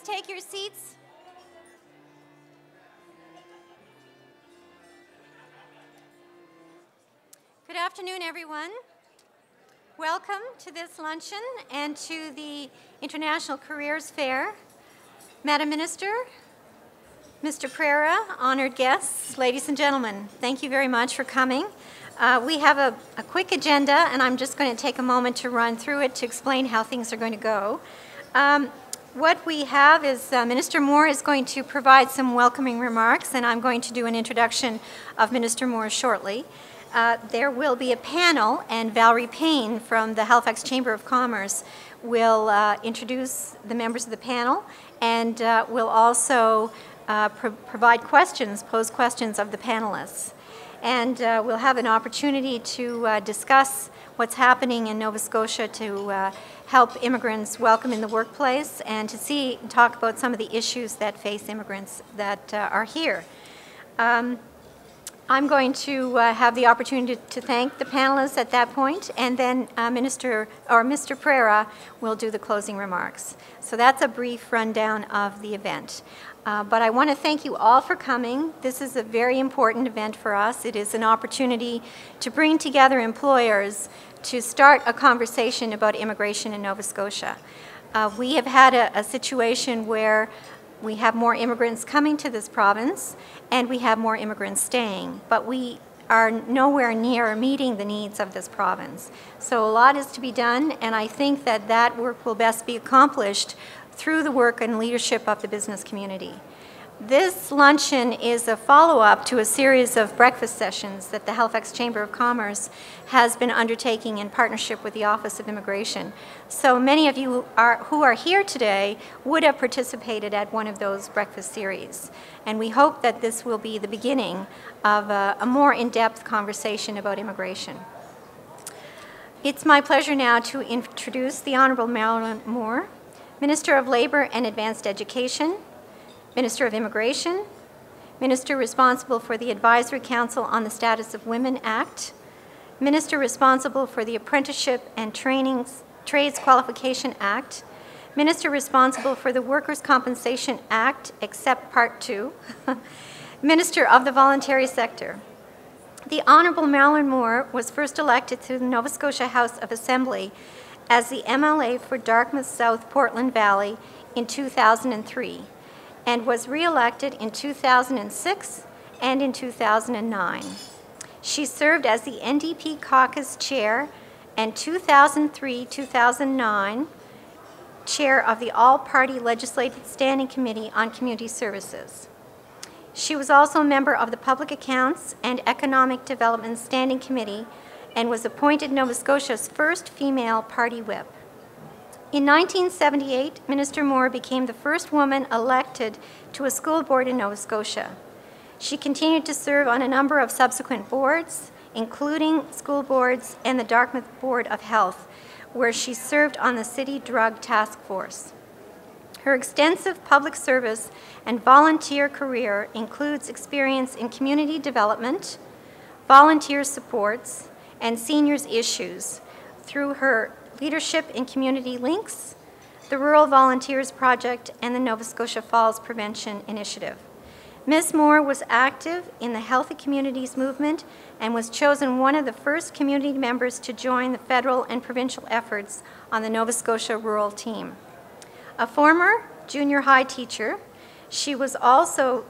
take your seats? Good afternoon, everyone. Welcome to this luncheon and to the International Careers Fair. Madam Minister, Mr. Pereira, honored guests, ladies and gentlemen, thank you very much for coming. We have a quick agenda, and I'm just going to take a moment to run through it to explain how things are going to go. What we have is Minister Moore is going to provide some welcoming remarks, and I'm going to do an introduction of Minister Moore shortly. There will be a panel, and Valerie Payne from the Halifax Chamber of Commerce will introduce the members of the panel, and will also provide questions, pose questions of the panelists. And we'll have an opportunity to discuss what's happening in Nova Scotia to help immigrants welcome in the workplace and to talk about some of the issues that face immigrants that are here. I'm going to have the opportunity to thank the panelists at that point, and then Mr. Pereira will do the closing remarks. So that's a brief rundown of the event. But I want to thank you all for coming. This is a very important event for us. It is an opportunity to bring together employers to start a conversation about immigration in Nova Scotia. We have had a situation where we have more immigrants coming to this province and we have more immigrants staying, but we are nowhere near meeting the needs of this province. So a lot is to be done, and I think that that work will best be accomplished through the work and leadership of the business community. This luncheon is a follow-up to a series of breakfast sessions that the Halifax Chamber of Commerce has been undertaking in partnership with the Office of Immigration. So many of you who are here today would have participated at one of those breakfast series. And we hope that this will be the beginning of a more in-depth conversation about immigration. It's my pleasure now to introduce the Honourable Marilyn Moore, Minister of Labour and Advanced Education, Minister of Immigration, Minister responsible for the Advisory Council on the Status of Women Act, Minister responsible for the Apprenticeship and Trades Qualification Act, Minister responsible for the Workers' Compensation Act, except Part 2, Minister of the Voluntary Sector. The Honourable Marilyn Moore was first elected to the Nova Scotia House of Assembly as the MLA for Dartmouth South Portland Valley in 2003. And was re-elected in 2006 and in 2009. She served as the NDP caucus chair and 2003-2009 chair of the All-Party Legislative Standing Committee on Community Services. She was also a member of the Public Accounts and Economic Development Standing Committee and was appointed Nova Scotia's first female party whip. In 1978, Minister Moore became the first woman elected to a school board in Nova Scotia. She continued to serve on a number of subsequent boards, including school boards and the Dartmouth Board of Health, where she served on the City Drug Task Force. Her extensive public service and volunteer career includes experience in community development, volunteer supports, and seniors issues through her leadership in Community Links, the Rural Volunteers Project, and the Nova Scotia Falls Prevention Initiative. Ms. Moore was active in the Healthy Communities movement and was chosen one of the first community members to join the federal and provincial efforts on the Nova Scotia Rural Team. A former junior high teacher, she has also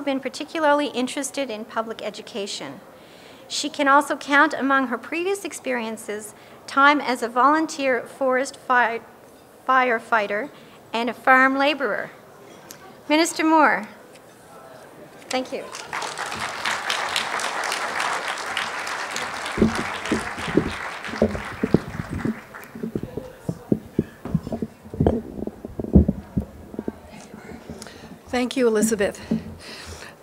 been particularly interested in public education. She can also count among her previous experiences time as a volunteer forest firefighter and a farm laborer. Minister Moore, thank you. Thank you, Elizabeth.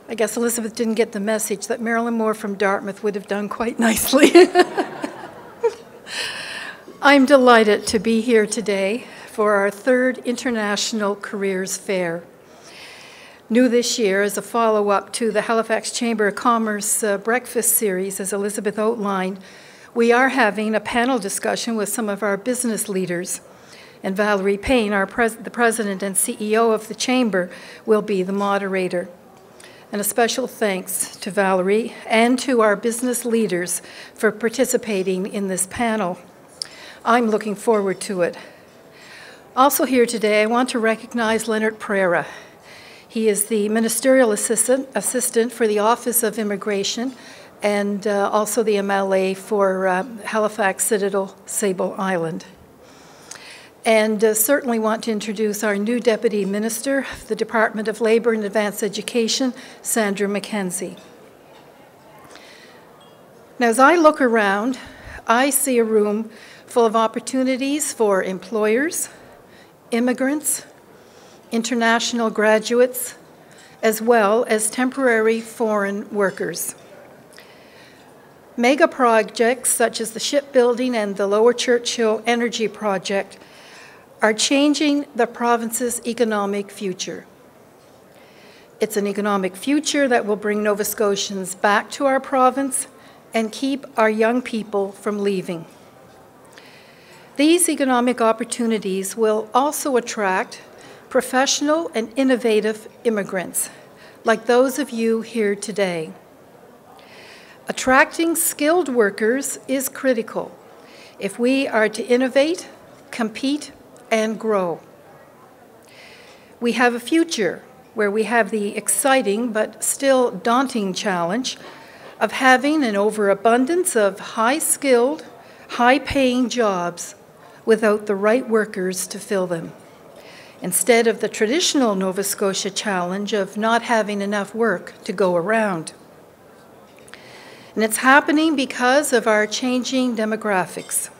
I guess Elizabeth didn't get the message that Marilyn Moore from Dartmouth would have done quite nicely. I'm delighted to be here today for our third International Careers Fair. New this year as a follow-up to the Halifax Chamber of Commerce breakfast series, as Elizabeth outlined, we are having a panel discussion with some of our business leaders and Valerie Payne, the President and CEO of the Chamber, will be the moderator. And a special thanks to Valerie and to our business leaders for participating in this panel. I'm looking forward to it. Also here today, I want to recognize Leonard Pereira. He is the Ministerial Assistant for the Office of Immigration and also the MLA for Halifax, Citadel, Sable Island. And certainly want to introduce our new Deputy Minister of the Department of Labour and Advanced Education, Sandra McKenzie. Now, as I look around, I see a room full of opportunities for employers, immigrants, international graduates, as well as temporary foreign workers. Mega projects such as the shipbuilding and the Lower Churchill Energy Project are changing the province's economic future. It's an economic future that will bring Nova Scotians back to our province and keep our young people from leaving. These economic opportunities will also attract professional and innovative immigrants, like those of you here today. Attracting skilled workers is critical if we are to innovate, compete, and grow. We have a future where we have the exciting but still daunting challenge of having an overabundance of high-skilled, high-paying jobs without the right workers to fill them, instead of the traditional Nova Scotia challenge of not having enough work to go around. And it's happening because of our changing demographics.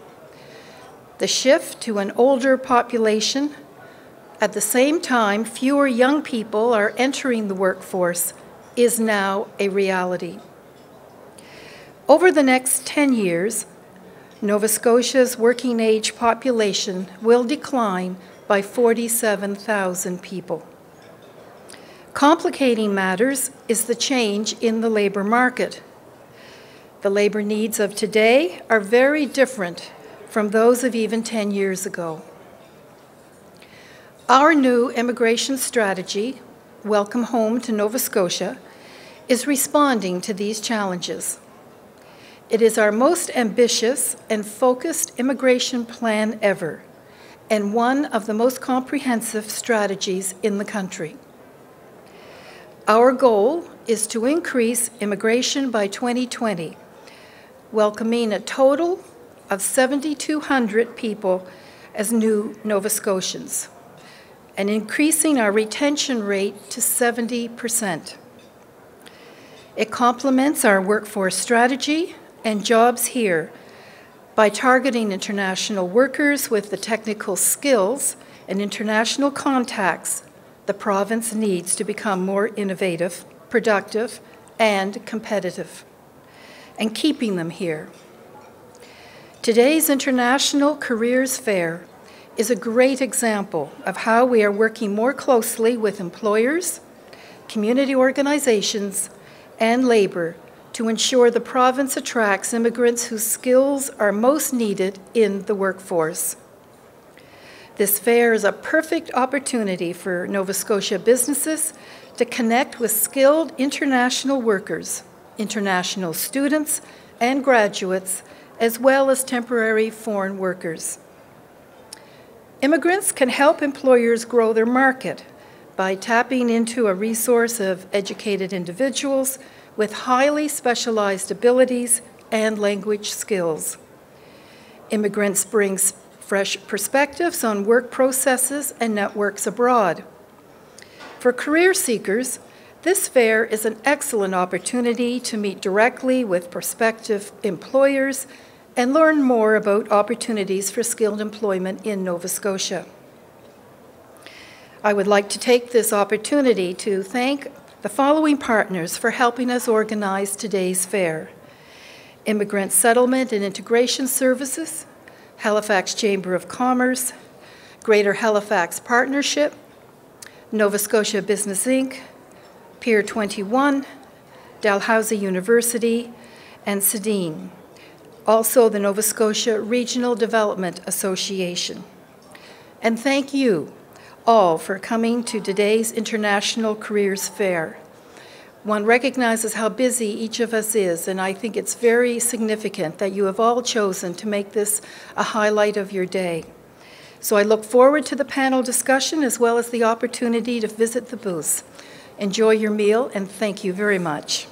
The shift to an older population, at the same time fewer young people are entering the workforce, is now a reality. Over the next 10 years, Nova Scotia's working age population will decline by 47,000 people. Complicating matters is the change in the labor market. The labor needs of today are very different from those of even 10 years ago. Our new immigration strategy, Welcome Home to Nova Scotia, is responding to these challenges. It is our most ambitious and focused immigration plan ever, and one of the most comprehensive strategies in the country. Our goal is to increase immigration by 2020, welcoming a total of 7,200 people as new Nova Scotians, and increasing our retention rate to 70%. It complements our workforce strategy and jobs here by targeting international workers with the technical skills and international contacts the province needs to become more innovative, productive, and competitive, and keeping them here. Today's International Careers Fair is a great example of how we are working more closely with employers, community organizations, and labor to ensure the province attracts immigrants whose skills are most needed in the workforce. This fair is a perfect opportunity for Nova Scotia businesses to connect with skilled international workers, international students and graduates, as well as temporary foreign workers. Immigrants can help employers grow their market by tapping into a resource of educated individuals with highly specialized abilities and language skills. Immigrants bring fresh perspectives on work processes and networks abroad. For career seekers, this fair is an excellent opportunity to meet directly with prospective employers and learn more about opportunities for skilled employment in Nova Scotia. I would like to take this opportunity to thank the following partners for helping us organize today's fair: Immigrant Settlement and Integration Services, Halifax Chamber of Commerce, Greater Halifax Partnership, Nova Scotia Business Inc., Pier 21, Dalhousie University, and Sedin. Also the Nova Scotia Regional Development Association. And thank you all for coming to today's International Careers Fair. One recognizes how busy each of us is, and I think it's very significant that you have all chosen to make this a highlight of your day. So I look forward to the panel discussion as well as the opportunity to visit the booths. Enjoy your meal, and thank you very much.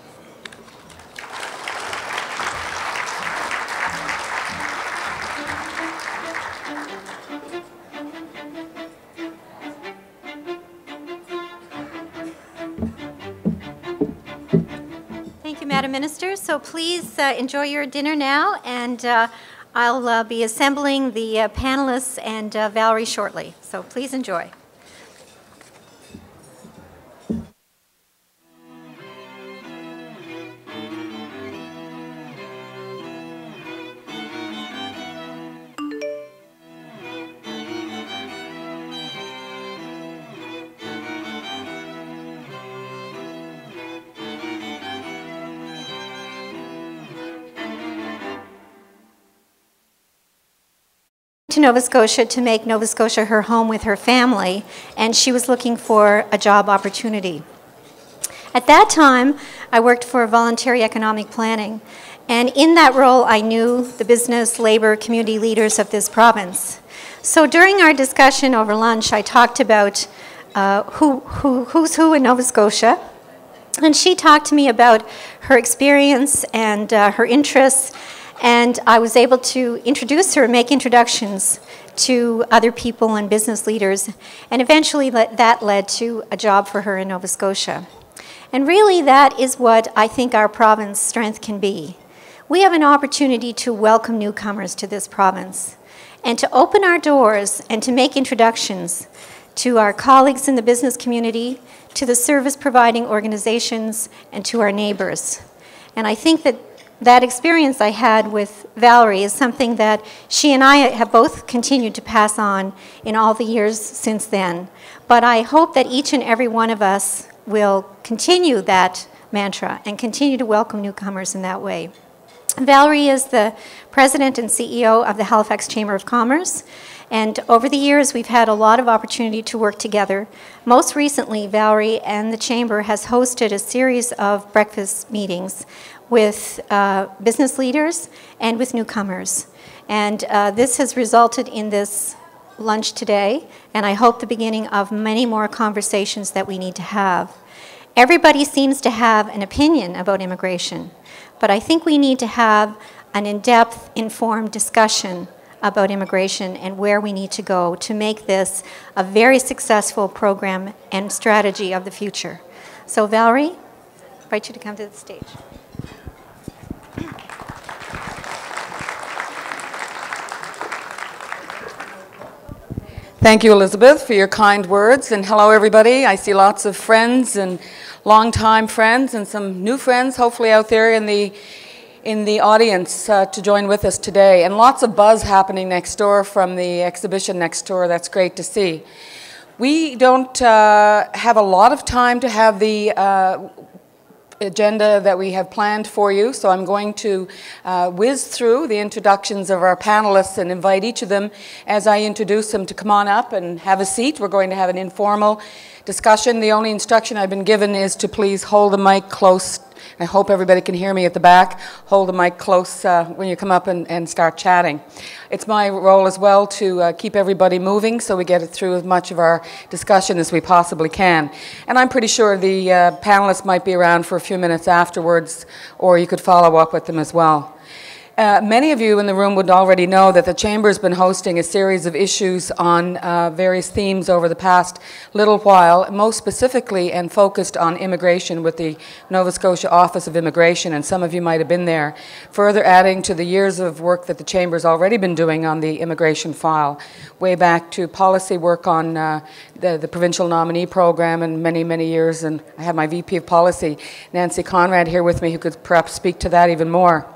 Thank you, Madam Minister. So please enjoy your dinner now, and I'll be assembling the panelists and Valerie shortly. So please enjoy. To Nova Scotia to make Nova Scotia her home with her family, and she was looking for a job opportunity. At that time, I worked for voluntary economic planning, and in that role, I knew the business, labor, community leaders of this province. So during our discussion over lunch, I talked about who's who in Nova Scotia, and she talked to me about her experience and her interests. And I was able to introduce her, make introductions to other people and business leaders, and eventually that led to a job for her in Nova Scotia. And really that is what I think our province's strength can be. We have an opportunity to welcome newcomers to this province and to open our doors and to make introductions to our colleagues in the business community, to the service providing organizations, and to our neighbors. And I think that experience I had with Valerie is something that she and I have both continued to pass on in all the years since then. But I hope that each and every one of us will continue that mantra and continue to welcome newcomers in that way. Valerie is the president and CEO of the Halifax Chamber of Commerce. And over the years, we've had a lot of opportunity to work together. Most recently, Valerie and the Chamber has hosted a series of breakfast meetings with business leaders and with newcomers. And this has resulted in this lunch today, and I hope the beginning of many more conversations that we need to have. Everybody seems to have an opinion about immigration, but I think we need to have an in-depth, informed discussion about immigration and where we need to go to make this a very successful program and strategy of the future. So Valerie, I invite you to come to the stage. Thank you, Elizabeth, for your kind words, and hello, everybody. I see lots of friends and longtime friends and some new friends, hopefully out there in the audience to join with us today, and lots of buzz happening next door from the exhibition next door. That's great to see. We don't have a lot of time to have the agenda that we have planned for you, so I'm going to whiz through the introductions of our panelists and invite each of them as I introduce them to come on up and have a seat. We're going to have an informal discussion. The only instruction I've been given is to please hold the mic close. I hope everybody can hear me at the back. Hold the mic close when you come up and start chatting. It's my role as well to keep everybody moving so we get it through as much of our discussion as we possibly can. And I'm pretty sure the panelists might be around for a few minutes afterwards, or you could follow up with them as well. Many of you in the room would already know that the Chamber has been hosting a series of issues on various themes over the past little while, most specifically and focused on immigration with the Nova Scotia Office of Immigration, and some of you might have been there, further adding to the years of work that the Chamber's already been doing on the immigration file, way back to policy work on the provincial nominee program and many, many years, and I have my VP of Policy, Nancy Conrad, here with me, who could perhaps speak to that even more.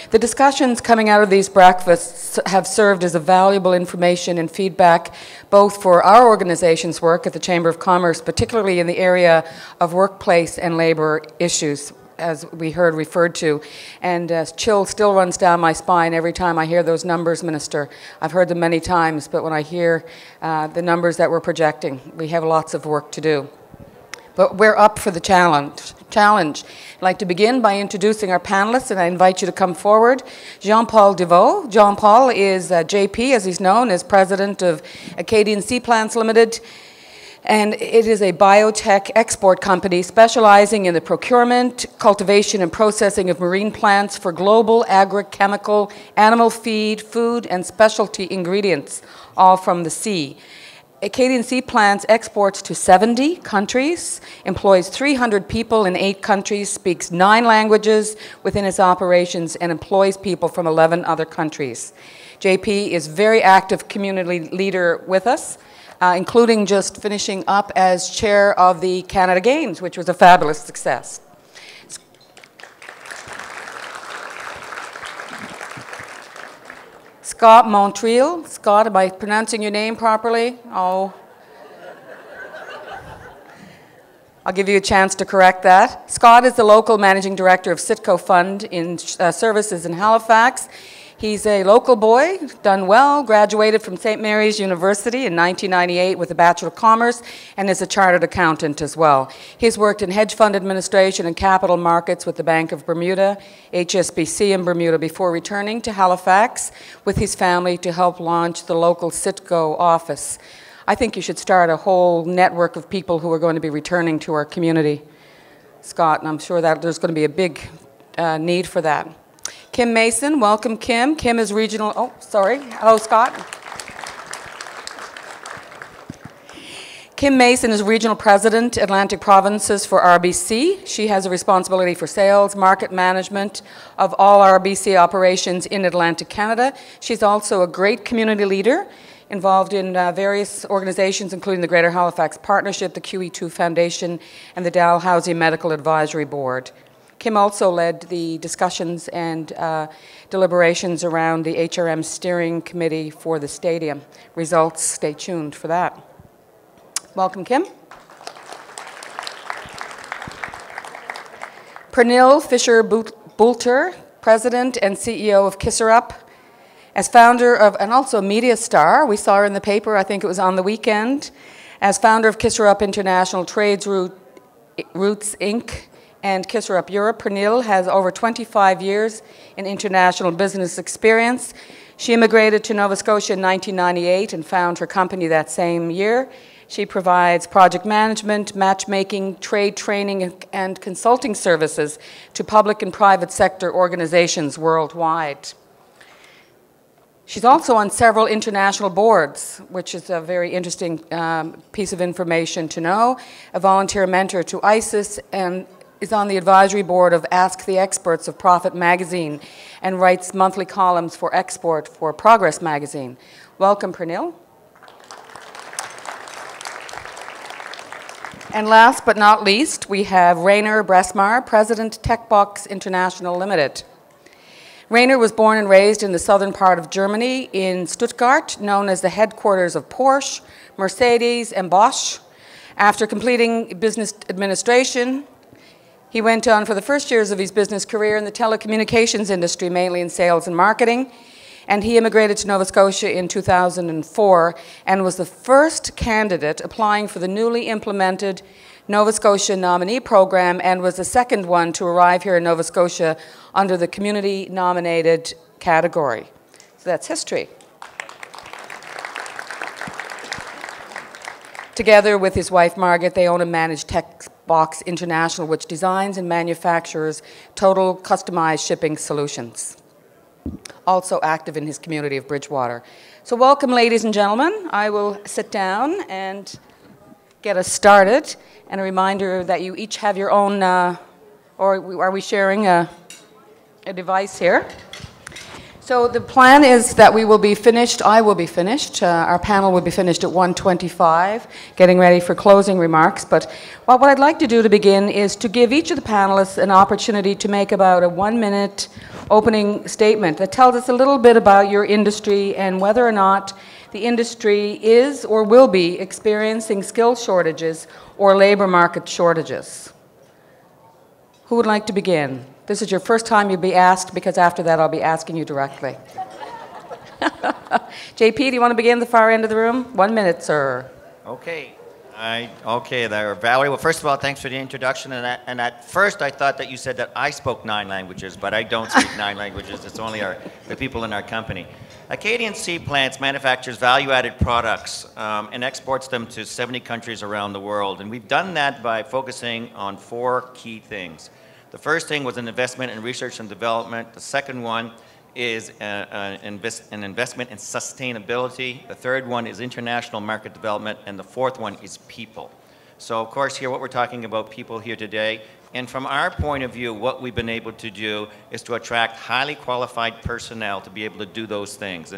The discussions coming out of these breakfasts have served as a valuable information and feedback both for our organization's work at the Chamber of Commerce, particularly in the area of workplace and labor issues. as we heard referred to. And chill still runs down my spine every time I hear those numbers, Minister. I've heard them many times, but when I hear the numbers that we're projecting, we have lots of work to do. But we're up for the challenge. I'd like to begin by introducing our panelists, and I invite you to come forward. Jean-Paul Deveau. Jean-Paul is JP, as he's known, as president of Acadian Sea Plants Limited, and it is a biotech export company specializing in the procurement, cultivation, and processing of marine plants for global agrochemical, animal feed, food, and specialty ingredients, all from the sea. Acadian Sea Plants exports to 70 countries, employs 300 people in 8 countries, speaks 9 languages within its operations, and employs people from 11 other countries. JP is very active community leader with us, including just finishing up as chair of the Canada Games, which was a fabulous success. Scott Montreal. Scott, am I pronouncing your name properly? Oh. I'll give you a chance to correct that. Scott is the local managing director of Citco Fund in Services in Halifax. He's a local boy, done well, graduated from St. Mary's University in 1998 with a Bachelor of Commerce, and is a chartered accountant as well. He's worked in hedge fund administration and capital markets with the Bank of Bermuda, HSBC in Bermuda, before returning to Halifax with his family to help launch the local Citco office. I think you should start a whole network of people who are going to be returning to our community, Scott, and I'm sure that there's going to be a big need for that. Kim Mason, welcome Kim. Kim is regional, hello Scott. Kim Mason is regional president, Atlantic Provinces for RBC. She has a responsibility for sales, market management of all RBC operations in Atlantic Canada. She's also a great community leader, involved in various organizations, including the Greater Halifax Partnership, the QE2 Foundation, and the Dalhousie Medical Advisory Board. Kim also led the discussions and deliberations around the HRM steering committee for the stadium. Results, stay tuned for that. Welcome, Kim. Pernille Fischer-Boulter, President and CEO of Kisserup. As founder of, and also media star, we saw her in the paper, I think it was on the weekend, as founder of Kisserup International Trades Routes Inc., and Kisserup Europe. Pernille has over 25 years in international business experience. She immigrated to Nova Scotia in 1998 and found her company that same year. She provides project management, matchmaking, trade training, and consulting services to public and private sector organizations worldwide. She's also on several international boards, which is a very interesting piece of information to know. A volunteer mentor to ISIS, and is on the advisory board of Ask the Experts of Profit magazine, and writes monthly columns for export for Progress magazine. Welcome, Pernille. And last but not least, we have Rainer Bresmar, President Techbox International Limited. Rainer was born and raised in the southern part of Germany in Stuttgart, known as the headquarters of Porsche, Mercedes, and Bosch. After completing business administration, he went on for the first years of his business career in the telecommunications industry, mainly in sales and marketing, and he immigrated to Nova Scotia in 2004 and was the first candidate applying for the newly implemented Nova Scotia nominee program, and was the second one to arrive here in Nova Scotia under the community-nominated category. So that's history. Together with his wife, Margaret, they own and manage Techbox International, which designs and manufactures total customized shipping solutions. Also active in his community of Bridgewater. So welcome, ladies and gentlemen. I will sit down and get us started. And a reminder that you each have your own, or are we sharing a device here? So the plan is that we will be finished, I will be finished, our panel will be finished at 1:25, getting ready for closing remarks. But what I'd like to do to begin is to give each of the panelists an opportunity to make about a 1-minute opening statement that tells us a little bit about your industry and whether or not the industry is or will be experiencing skill shortages or labor market shortages. Who would like to begin? This is your first time you'll be asked, because after that I'll be asking you directly. JP, do you want to begin at the far end of the room? 1 minute, sir. Okay. Okay there, Valerie. Well, first of all, thanks for the introduction. And at first, I thought that you said that I spoke 9 languages, but I don't speak 9 languages. It's only the people in our company. Acadian Seed Plants manufactures value-added products and exports them to 70 countries around the world. And we've done that by focusing on 4 key things. The first thing was an investment in research and development. The second one is an investment in sustainability. The third one is international market development, and the fourth one is people. So of course here what we're talking about people here today, and from our point of view what we've been able to do is to attract highly qualified personnel to be able to do those things.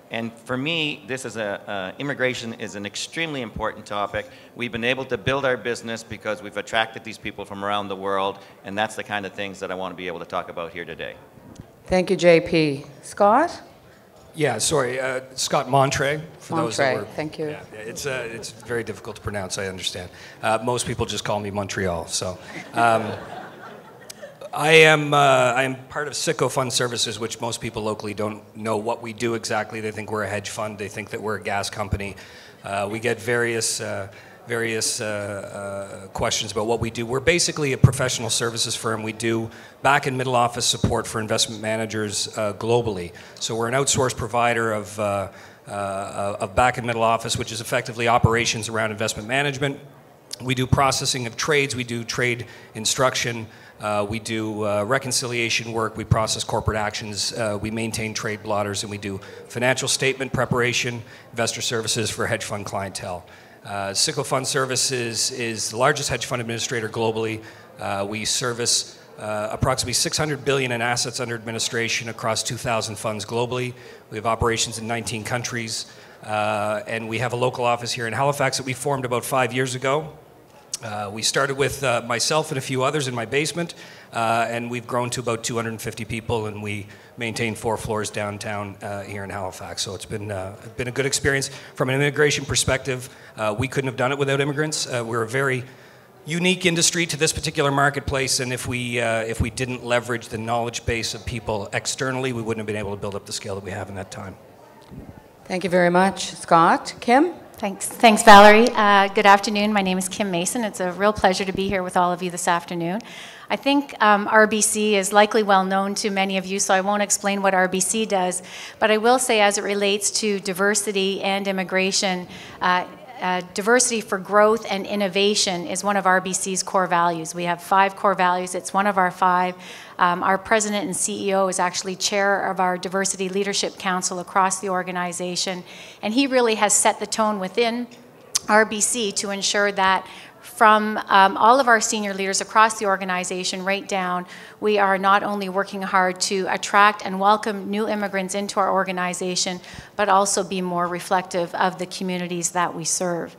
And for me, this is immigration is an extremely important topic. We've been able to build our business because we've attracted these people from around the world, and that's the kind of things that I want to be able to talk about here today. Thank you, JP. Scott? Yeah, sorry, Scott Montre. For those that were, thank you. Yeah, it's very difficult to pronounce, I understand. Most people just call me Montreal, so. I am part of Citco Fund Services, which most people locally don't know what we do exactly. They think we're a hedge fund. They think that we're a gas company. We get various questions about what we do. We're basically a professional services firm. We do back and middle office support for investment managers globally. So we're an outsourced provider of back and middle office, which is effectively operations around investment management. We do processing of trades. We do trade instruction. We do reconciliation work. We process corporate actions. We maintain trade blotters, and we do financial statement preparation, investor services for hedge fund clientele. Citco Fund Services is the largest hedge fund administrator globally. We service approximately $600 billion in assets under administration across 2,000 funds globally. We have operations in 19 countries, and we have a local office here in Halifax that we formed about 5 years ago. We started with myself and a few others in my basement, and we've grown to about 250 people, and we maintain 4 floors downtown here in Halifax. So it's been a good experience. From an immigration perspective, we couldn't have done it without immigrants. We're a very unique industry to this particular marketplace, and if we didn't leverage the knowledge base of people externally, we wouldn't have been able to build up the scale that we have in that time. Thank you very much. Scott? Kim? Thanks, Valerie. Good afternoon. My name is Kim Mason. It's a real pleasure to be here with all of you this afternoon. I think RBC is likely well known to many of you, so I won't explain what RBC does, but I will say as it relates to diversity and immigration, diversity for growth and innovation is one of RBC's core values. We have 5 core values. It's one of our 5. Our president and CEO is actually chair of our Diversity Leadership Council across the organization, and he really has set the tone within RBC to ensure that from all of our senior leaders across the organization right down, we are not only working hard to attract and welcome new immigrants into our organization, but also be more reflective of the communities that we serve.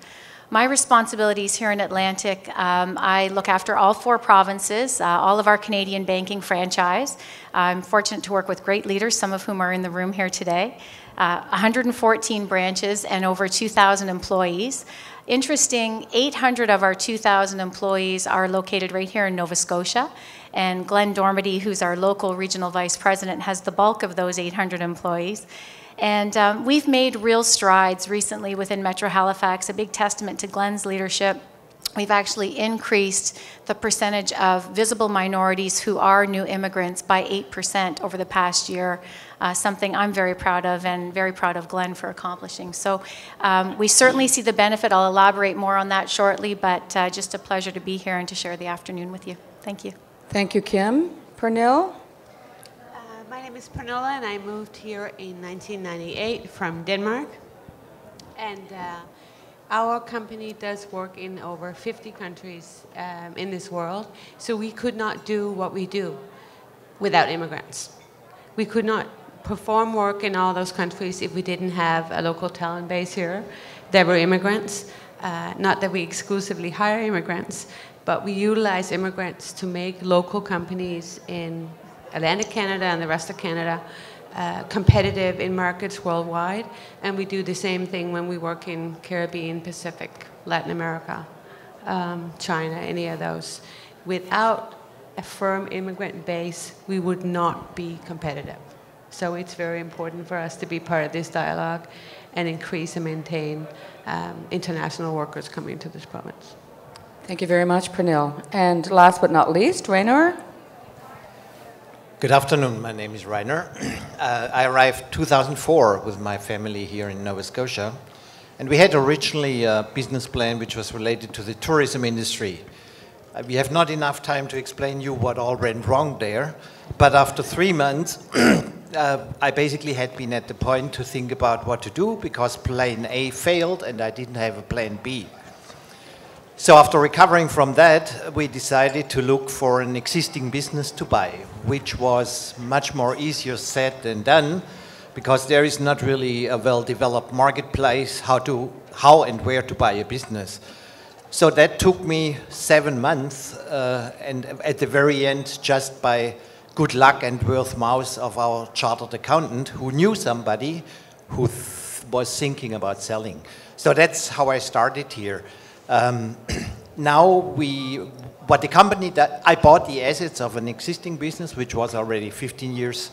My responsibilities here in Atlantic, I look after all 4 provinces, all of our Canadian banking franchise. I'm fortunate to work with great leaders, some of whom are in the room here today. 114 branches and over 2,000 employees. Interesting, 800 of our 2,000 employees are located right here in Nova Scotia, and Glenn Dormady, who's our local regional vice president, has the bulk of those 800 employees. And we've made real strides recently within Metro Halifax, a big testament to Glenn's leadership. We've actually increased the percentage of visible minorities who are new immigrants by 8% over the past year, something I'm very proud of and very proud of Glenn for accomplishing. So we certainly see the benefit. I'll elaborate more on that shortly, but just a pleasure to be here and to share the afternoon with you. Thank you. Thank you, Kim. Pernille? My name is Pernilla, and I moved here in 1998 from Denmark. And our company does work in over 50 countries in this world, so we could not do what we do without immigrants. We could not perform work in all those countries if we didn't have a local talent base here. There were immigrants, not that we exclusively hire immigrants, but we utilize immigrants to make local companies in Atlantic Canada and the rest of Canada competitive in markets worldwide, and we do the same thing when we work in Caribbean, Pacific, Latin America, China, any of those. Without a firm immigrant base, we would not be competitive. So it's very important for us to be part of this dialogue and increase and maintain international workers coming to this province. Thank you very much, Pernille. And last but not least, Rainer. Good afternoon, my name is Rainer. I arrived 2004 with my family here in Nova Scotia, and we had originally a business plan which was related to the tourism industry. We have not enough time to explain you what all went wrong there, but after 3 months, I basically had been at the point to think about what to do because plan A failed and I didn't have a plan B. So after recovering from that, we decided to look for an existing business to buy, which was much more easier said than done, because there is not really a well-developed marketplace how and where to buy a business. So that took me 7 months, and at the very end, just by good luck and word of mouth of our chartered accountant, who knew somebody who was thinking about selling. So that's how I started here. What the company that I bought the assets of an existing business, which was already 15 years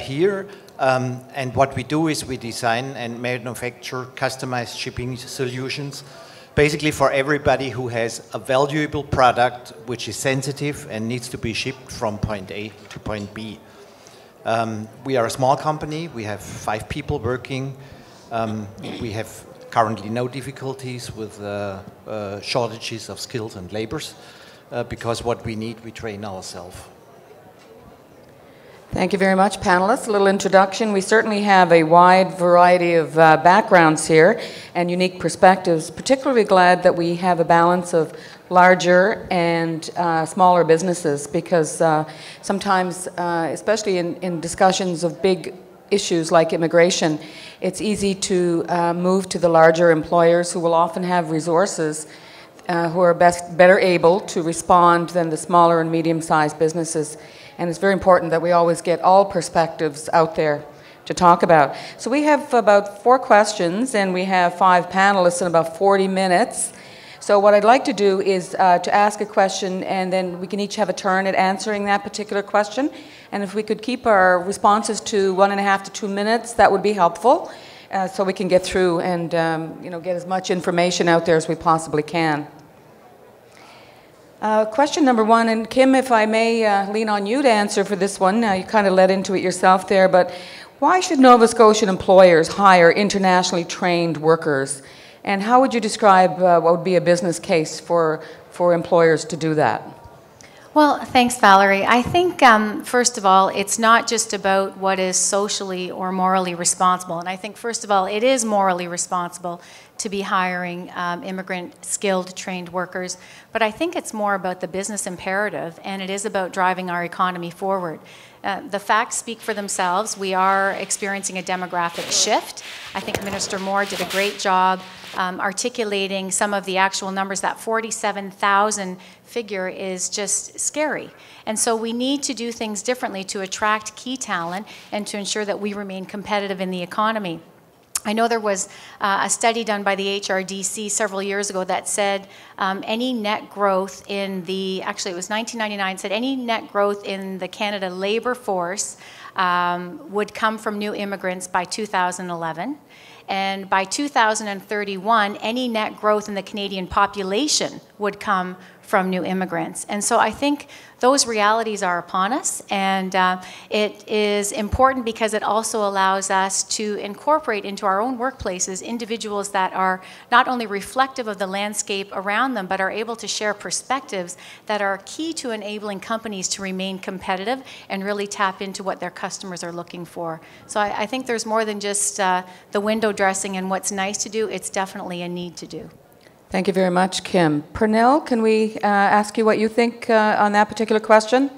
here. And what we do is we design and manufacture customized shipping solutions, basically for everybody who has a valuable product which is sensitive and needs to be shipped from point A to point B. We are a small company. We have 5 people working. We have currently no difficulties with shortages of skills and labors, because what we need, we train ourselves. Thank you very much, panelists. A little introduction. We certainly have a wide variety of backgrounds here and unique perspectives. Particularly glad that we have a balance of larger and smaller businesses, because sometimes, especially in discussions of big issues like immigration, it's easy to move to the larger employers who will often have resources who are better able to respond than the smaller and medium-sized businesses. And it's very important that we always get all perspectives out there to talk about. So we have about 4 questions, and we have 5 panelists in about 40 minutes. So what I'd like to do is to ask a question, and then we can each have a turn at answering that particular question. And if we could keep our responses to 1.5 to 2 minutes, that would be helpful, so we can get through and get as much information out there as we possibly can. Question number 1, and Kim, if I may lean on you to answer for this one. You kind of led into it yourself there, but why should Nova Scotian employers hire internationally trained workers? And how would you describe what would be a business case for employers to do that? Well, thanks, Valerie. I think, first of all, it's not just about what is socially or morally responsible. And I think, first of all, it is morally responsible to be hiring immigrant, skilled, trained workers. But I think it's more about the business imperative, and it is about driving our economy forward. The facts speak for themselves. We are experiencing a demographic shift. I think Minister Moore did a great job articulating some of the actual numbers. That 47,000 figure is just scary. And so we need to do things differently to attract key talent and to ensure that we remain competitive in the economy. I know there was a study done by the HRDC several years ago that said any net growth in the, actually it was 1999, said any net growth in the Canada labour force would come from new immigrants by 2011. And by 2031, any net growth in the Canadian population would come from new immigrants. And so I think those realities are upon us, and it is important because it also allows us to incorporate into our own workplaces individuals that are not only reflective of the landscape around them, but are able to share perspectives that are key to enabling companies to remain competitive and really tap into what their customers are looking for. So I think there's more than just the window dressing and what's nice to do. It's definitely a need to do. Thank you very much, Kim. Pernille, can we ask you what you think on that particular question?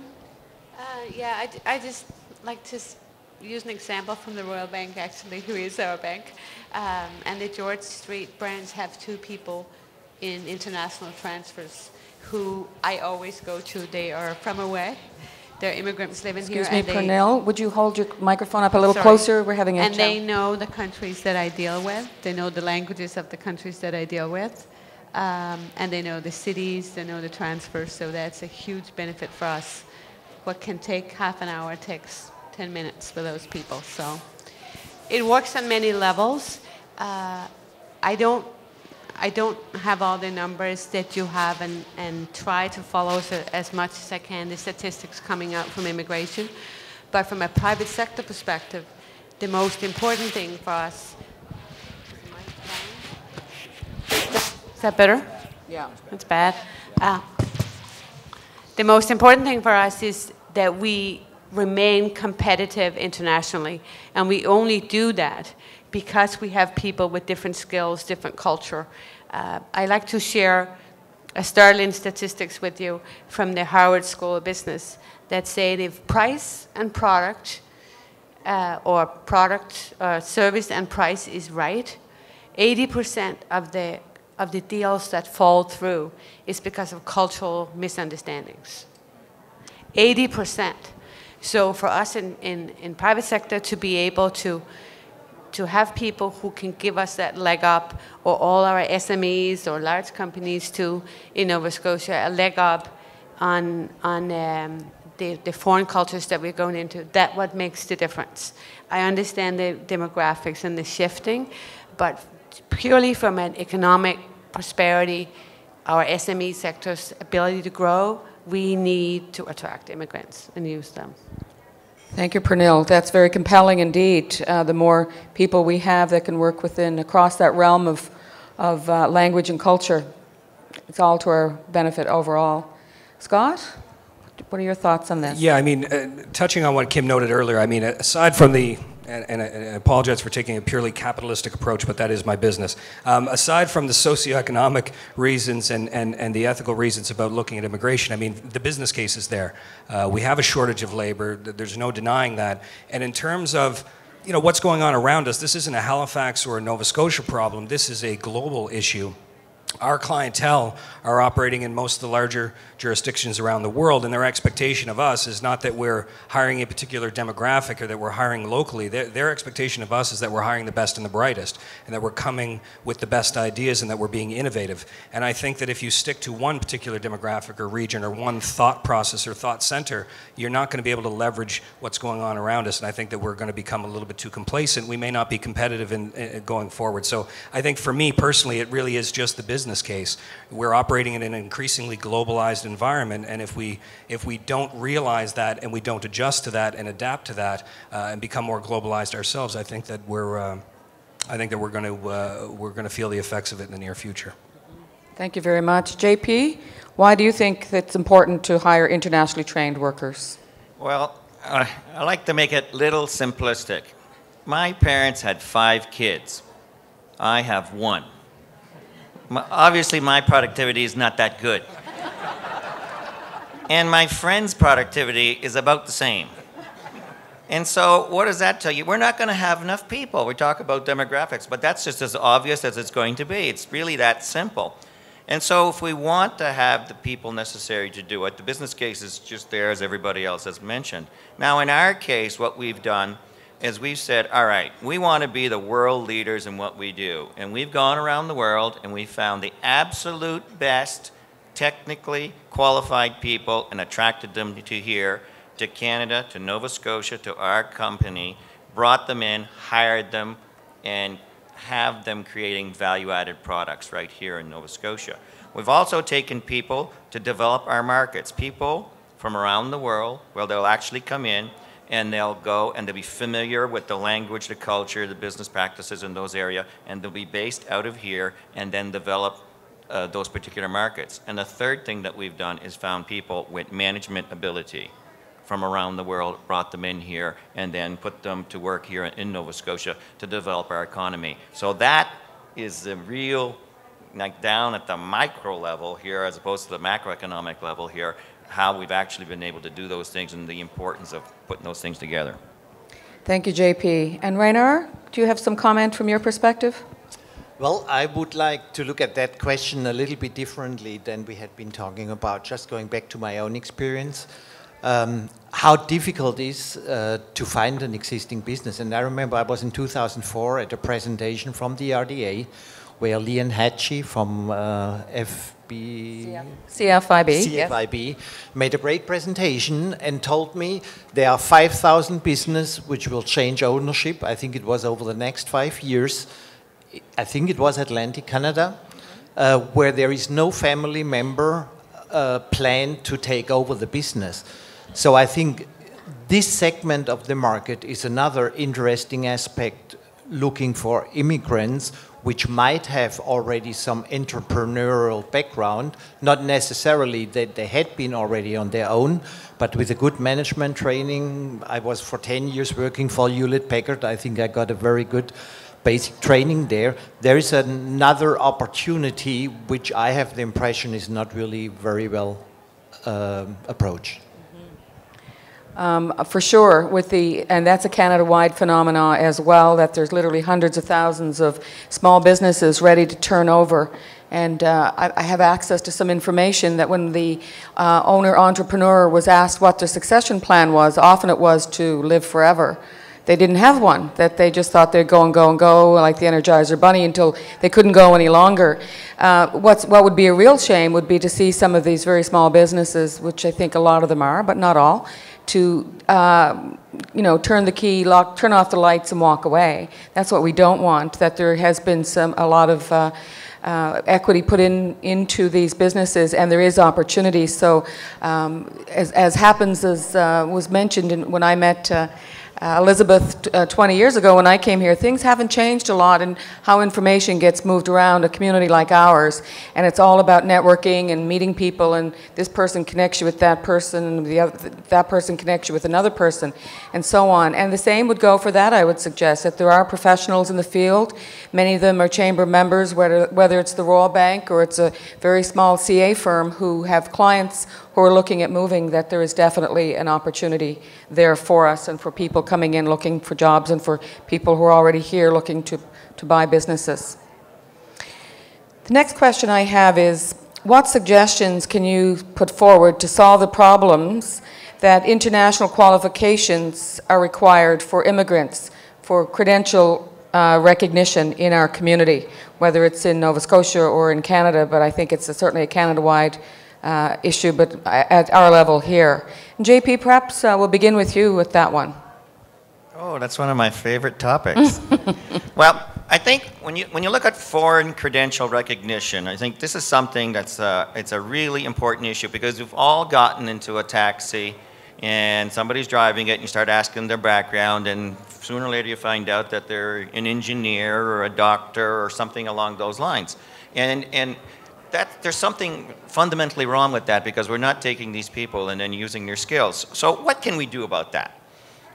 Yeah, I just like to use an example from the Royal Bank, actually, who is our bank. And the George Street branch have 2 people in international transfers who I always go to. They are from away. They're immigrants living here. Excuse me, Pernille, would you hold your microphone up a little closer? We're having a they know the countries that I deal with. They know the languages of the countries that I deal with. and they know the cities, they know the transfers, so that's a huge benefit for us. What can take half an hour takes 10 minutes for those people. So it works on many levels. I don't have all the numbers that you have and try to follow as much as I can the statistics coming out from immigration. But from a private sector perspective, the most important thing for us... Is that better? Yeah. That's bad. The most important thing for us is that we remain competitive internationally. And we only do that because we have people with different skills, different culture. I like to share a startling statistics with you from the Harvard School of Business that say that if price and product, service and price is right, 80% of the deals that fall through is because of cultural misunderstandings. 80%. So for us in private sector to be able to have people who can give us that leg up, or all our SMEs or large companies too in Nova Scotia, a leg up on the foreign cultures that we're going into, that's what makes the difference. I understand the demographics and the shifting, but purely from an economic prosperity, our SME sector's ability to grow, we need to attract immigrants and use them. Thank you, Pernille. That's very compelling indeed. The more people we have that can work across that realm of language and culture, it's all to our benefit overall. Scott, what are your thoughts on this? Yeah, I mean, touching on what Kim noted earlier, I mean, aside from and I apologize for taking a purely capitalistic approach, but that is my business. Aside from the socioeconomic reasons and the ethical reasons about looking at immigration, I mean, the business case is there. We have a shortage of labor. There's no denying that. And in terms of what's going on around us, this isn't a Halifax or a Nova Scotia problem. This is a global issue. Our clientele are operating in most of the larger jurisdictions around the world, and their expectation of us is not that we're hiring a particular demographic or that we're hiring locally. Their expectation of us is that we're hiring the best and the brightest, and that we're coming with the best ideas and that we're being innovative. And I think that if you stick to one particular demographic or region or one thought process or thought center, you're not going to be able to leverage what's going on around us, and I think that we're going to become a little bit too complacent. We may not be competitive in going forward. So I think for me personally, it really is just the business case. We're operating in an increasingly globalized environment, and if we don't realize that and we don't adjust to that and adapt to that and become more globalized ourselves, I think that we're going to feel the effects of it in the near future. Thank you very much. JP, why do you think it's important to hire internationally trained workers? Well, I like to make it little simplistic. My parents had 5 kids. I have 1. Obviously, my productivity is not that good. And my friend's productivity is about the same. And so what does that tell you? We're not going to have enough people. We talk about demographics, but that's just as obvious as it's going to be. It's really that simple. And so if we want to have the people necessary to do it, the business case is just there, as everybody else has mentioned. Now, in our case, what we've done is we've said, all right, we want to be the world leaders in what we do. And we've gone around the world and we've found the absolute best technically qualified people and attracted them to here, to Canada, to Nova Scotia, to our company, brought them in, hired them, and have them creating value-added products right here in Nova Scotia. We've also taken people to develop our markets, people from around the world where they'll actually come in and they'll go and they'll be familiar with the language, the culture, the business practices in those areas, and they'll be based out of here and then develop those particular markets. And the third thing that we've done is found people with management ability from around the world, brought them in here, and then put them to work here in Nova Scotia to develop our economy. So that is the real, like down at the micro level here, as opposed to the macroeconomic level here, how we've actually been able to do those things and the importance of putting those things together. Thank you, JP. And Rainer, do you have some comment from your perspective? Well, I would like to look at that question a little bit differently than we had been talking about, just going back to my own experience. How difficult it is to find an existing business. And I remember I was in 2004 at a presentation from the RDA where Leon Hatchie from CFIB made a great presentation and told me there are 5,000 businesses which will change ownership. I think it was over the next 5 years. I think it was Atlantic Canada, where there is no family member planned to take over the business. So I think this segment of the market is another interesting aspect, looking for immigrants which might have already some entrepreneurial background, not necessarily that they had been already on their own, but with a good management training. I was for 10 years working for Hewlett-Packard. I think I got a very good basic training there. There is another opportunity which I have the impression is not really very well approached. For sure, and that's a Canada-wide phenomena as well, that there's literally hundreds of thousands of small businesses ready to turn over. And I have access to some information that when the owner-entrepreneur was asked what their succession plan was, often it was to live forever. They didn't have one, that they just thought they'd go and go and go like the Energizer Bunny until they couldn't go any longer. What would be a real shame would be to see some of these very small businesses, which I think a lot of them are, but not all, to turn the key, turn off the lights and walk away. That's what we don't want, that there has been a lot of equity put into these businesses, and there is opportunity. So as happens, as was mentioned when I met Elizabeth 20 years ago when I came here, things haven't changed a lot in how information gets moved around a community like ours. And it's all about networking and meeting people, and this person connects you with that person, and that person connects you with another person, and so on. And the same would go for that, I would suggest, that there are professionals in the field. Many of them are chamber members, whether it's the Royal Bank or it's a very small CA firm who have clients who are looking at moving, that there is definitely an opportunity there for us and for people coming in looking for jobs and for people who are already here looking to buy businesses. The next question I have is, what suggestions can you put forward to solve the problems that international qualifications are required for immigrants for credential recognition in our community, whether it's in Nova Scotia or in Canada, but I think it's certainly a Canada-wide issue, but at our level here. And JP, perhaps we'll begin with you with that one. Oh, that's one of my favorite topics. Well, I think when you look at foreign credential recognition, I think this is something that's it's a really important issue, because we've all gotten into a taxi and somebody's driving it and you start asking their background, and sooner or later you find out that they're an engineer or a doctor or something along those lines. And there's something fundamentally wrong with that, because we're not taking these people and then using their skills. So what can we do about that?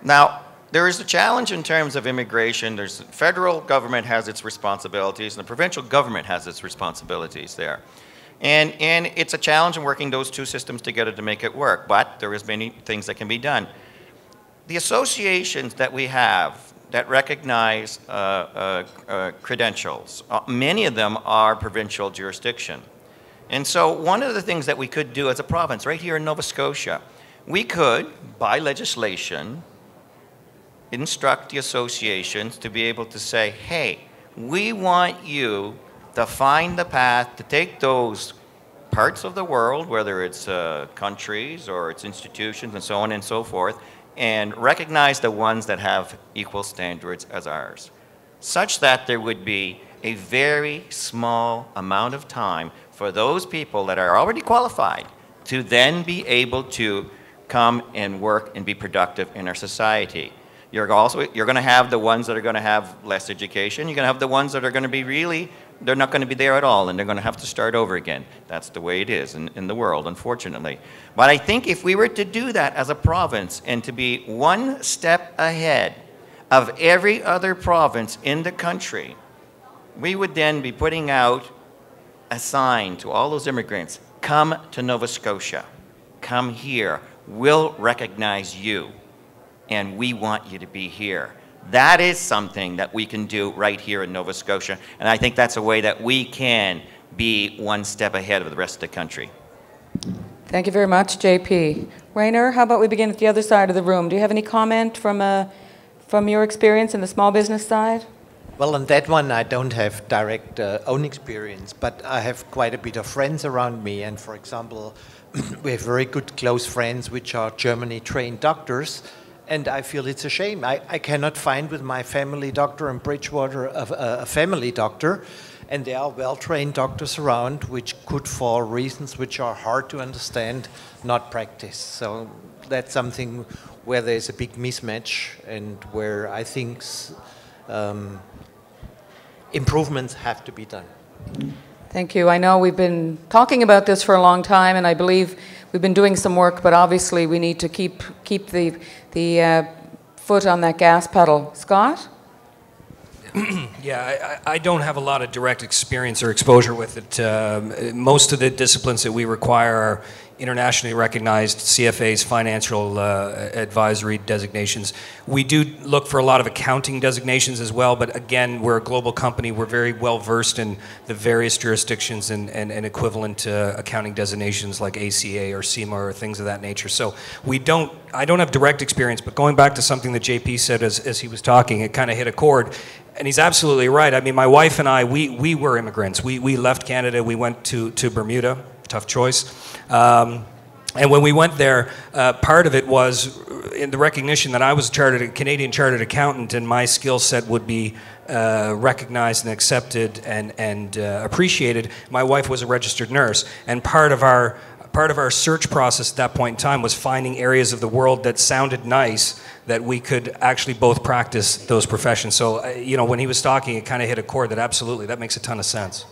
Now, there is a challenge in terms of immigration. The federal government has its responsibilities, and the provincial government has its responsibilities there. And it's a challenge in working those two systems together to make it work, but there is many things that can be done. The associations that we have that recognize credentials, many of them are provincial jurisdiction. And so one of the things that we could do as a province right here in Nova Scotia, we could, by legislation, instruct the associations to be able to say, hey, we want you to find the path to take those parts of the world, whether it's countries or it's institutions and so on and so forth, and recognize the ones that have equal standards as ours, such that there would be a very small amount of time for those people that are already qualified to then be able to come and work and be productive in our society. You're going to have the ones that are going to have less education. You're going to have the ones that are going to be they're not going to be there at all, and they're going to have to start over again. That's the way it is in the world, unfortunately. But I think if we were to do that as a province and to be one step ahead of every other province in the country, we would then be putting out a sign to all those immigrants, come to Nova Scotia, come here, we'll recognize you, and we want you to be here. That is something that we can do right here in Nova Scotia, and I think that's a way that we can be one step ahead of the rest of the country. Thank you very much, JP. Rainer, how about we begin at the other side of the room? Do you have any comment from your experience in the small business side? Well, on that one, I don't have direct own experience, but I have quite a bit of friends around me. And for example, we have very good close friends which are Germany-trained doctors. And I feel it's a shame. I cannot find with my family doctor in Bridgewater a family doctor. And there are well-trained doctors around which could, for reasons which are hard to understand, not practice. So that's something where there's a big mismatch and where I think improvements have to be done. Thank you. I know we've been talking about this for a long time, and I believe we've been doing some work, but obviously we need to keep the foot on that gas pedal. Scott? Yeah, I don't have a lot of direct experience or exposure with it. Most of the disciplines that we require are internationally recognized CFAs, financial advisory designations. We do look for a lot of accounting designations as well, but again, we're a global company. We're very well versed in the various jurisdictions and equivalent accounting designations like ACA or CIMA or things of that nature. So I don't have direct experience, but going back to something that JP said as he was talking, it kind of hit a chord. And he's absolutely right. I mean, my wife and I, we were immigrants. We left Canada. We went to Bermuda. Tough choice. And when we went there, part of it was in the recognition that I was a Canadian chartered accountant, and my skill set would be recognized and accepted and appreciated. My wife was a registered nurse, and part of our search process at that point in time was finding areas of the world that sounded nice, that we could actually both practice those professions. So, when he was talking, it kind of hit a chord that absolutely, that makes a ton of sense.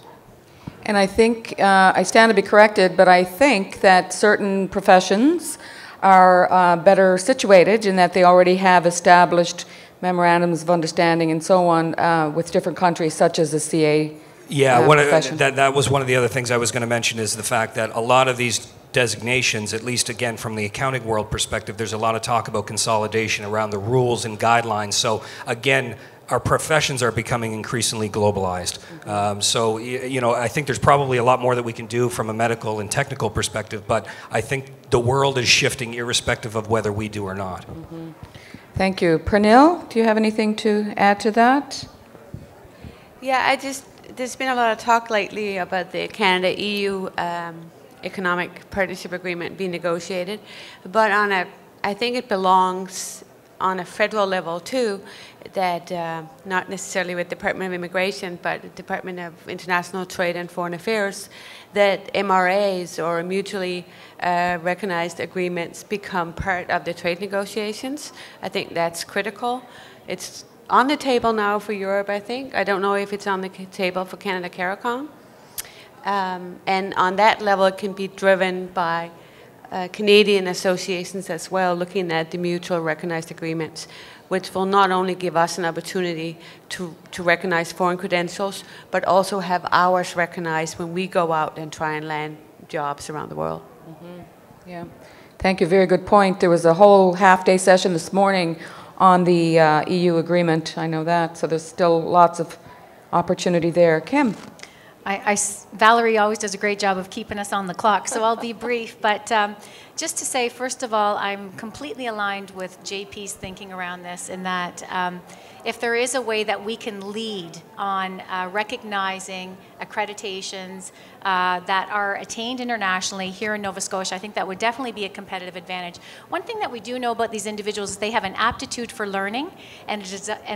And I think, I stand to be corrected, but I think that certain professions are better situated in that they already have established memorandums of understanding and so on with different countries, such as the CA. Yeah, that was one of the other things I was going to mention, is the fact that a lot of these designations, at least again from the accounting world perspective, there's a lot of talk about consolidation around the rules and guidelines. So again, our professions are becoming increasingly globalized. So, I think there's probably a lot more that we can do from a medical and technical perspective, but I think the world is shifting irrespective of whether we do or not. Mm-hmm. Thank you. Pernille, do you have anything to add to that? Yeah, there's been a lot of talk lately about the Canada-EU economic partnership agreement being negotiated, but I think it belongs on a federal level too, that not necessarily with Department of Immigration, but Department of International Trade and Foreign Affairs, that MRAs or mutually recognized agreements become part of the trade negotiations. I think that's critical. It's on the table now for Europe, I think. I don't know if it's on the table for Canada CARICOM. And on that level, it can be driven by Canadian associations as well, looking at the mutual recognized agreements, which will not only give us an opportunity to recognize foreign credentials, but also have ours recognized when we go out and try and land jobs around the world. Mm-hmm. Yeah, thank you. Very good point. There was a whole half-day session this morning on the EU agreement. I know that, so there's still lots of opportunity there. Kim? Valerie always does a great job of keeping us on the clock, so I'll be brief. But just to say, first of all, I'm completely aligned with JP's thinking around this, in that if there is a way that we can lead on recognizing accreditations that are attained internationally here in Nova Scotia, I think that would definitely be a competitive advantage. One thing that we do know about these individuals is they have an aptitude for learning and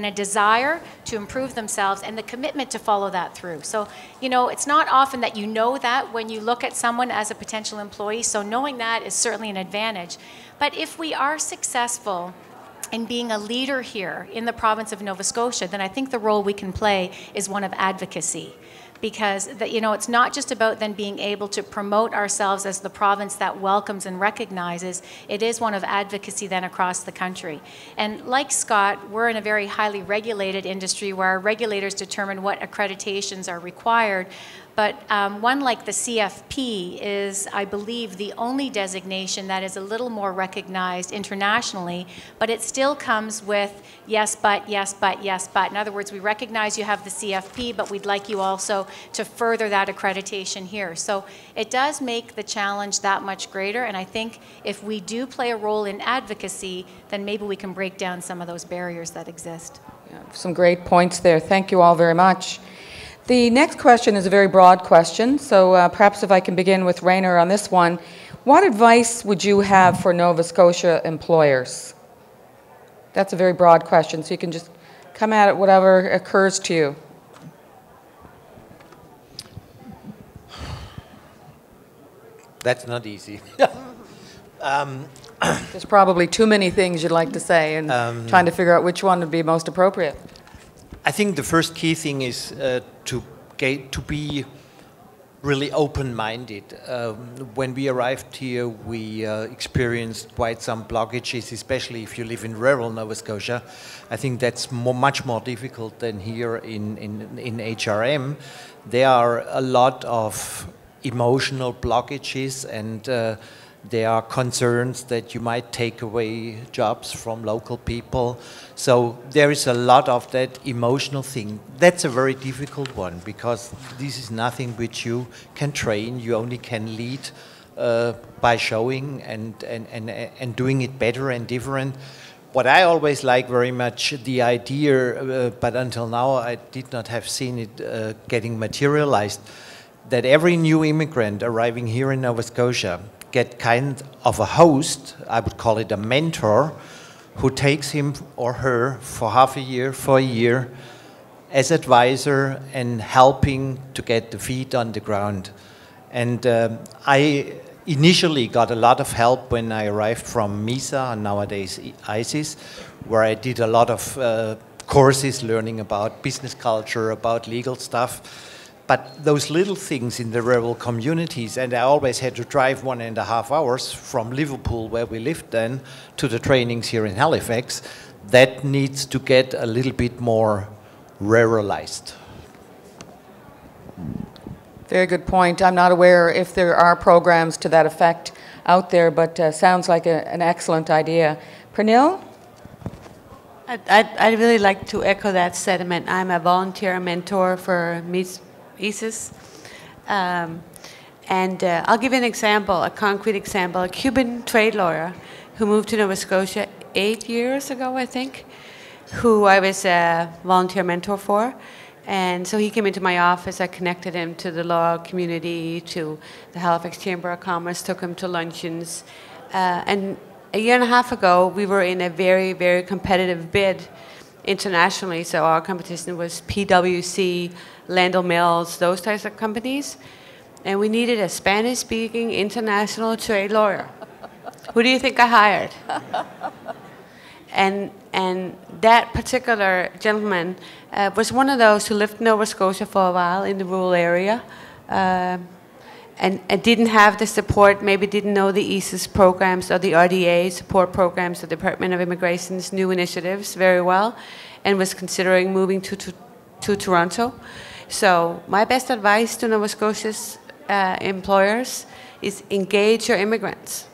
a desire to improve themselves, and the commitment to follow that through. So, it's not often that you know that when you look at someone as a potential employee, so knowing that is certainly an advantage. But if we are successful in being a leader here in the province of Nova Scotia, then I think the role we can play is one of advocacy. Because it's not just about then being able to promote ourselves as the province that welcomes and recognizes. It is one of advocacy then across the country. And like Scott, we're in a very highly regulated industry where our regulators determine what accreditations are required. But one like the CFP is, I believe, the only designation that is a little more recognized internationally, but it still comes with yes, but, yes, but, yes, but. In other words, we recognize you have the CFP, but we'd like you also to further that accreditation here. So it does make the challenge that much greater, and I think if we do play a role in advocacy, then maybe we can break down some of those barriers that exist. Some great points there. Thank you all very much. The next question is a very broad question, so perhaps if I can begin with Rainer on this one. What advice would you have for Nova Scotia employers? That's a very broad question, so you can just come at it whatever occurs to you. That's not easy. There's probably too many things you'd like to say, and trying to figure out which one would be most appropriate. I think the first key thing is to be really open-minded. When we arrived here, we experienced quite some blockages, especially if you live in rural Nova Scotia. I think that's much more difficult than here in HRM. There are a lot of emotional blockages, and there are concerns that you might take away jobs from local people. So there is a lot of that emotional thing. That's a very difficult one, because this is nothing which you can train. You only can lead by showing and doing it better and different. What I always like very much, the idea, but until now I did not have seen it getting materialized, that every new immigrant arriving here in Nova Scotia get kind of a host, I would call it a mentor, who takes him or her for half a year, for a year, as advisor and helping to get the feet on the ground. And I initially got a lot of help when I arrived from MISA, and nowadays ISIS, where I did a lot of courses learning about business culture, about legal stuff. But those little things in the rural communities, and I always had to drive 1.5 hours from Liverpool, where we lived then, to the trainings here in Halifax, that needs to get a little bit more ruralized. Very good point. I'm not aware if there are programs to that effect out there, but sounds like an excellent idea. Pernille? I'd really like to echo that sentiment. I'm a volunteer mentor for ISIS. And I'll give you an example, a concrete example. A Cuban trade lawyer who moved to Nova Scotia 8 years ago, I think, who I was a volunteer mentor for. And so he came into my office. I connected him to the law community, to the Halifax Chamber of Commerce, took him to luncheons. And a year and a half ago, we were in a very, very competitive bid internationally. So our competition was PwC, Landell Mills, those types of companies. And we needed a Spanish-speaking international trade lawyer. Who do you think I hired? And that particular gentleman was one of those who lived in Nova Scotia for a while in the rural area and didn't have the support, maybe didn't know the ISIS programs or the RDA support programs, the Department of Immigration's new initiatives very well, and was considering moving to Toronto. So my best advice to Nova Scotia's employers is engage your immigrants.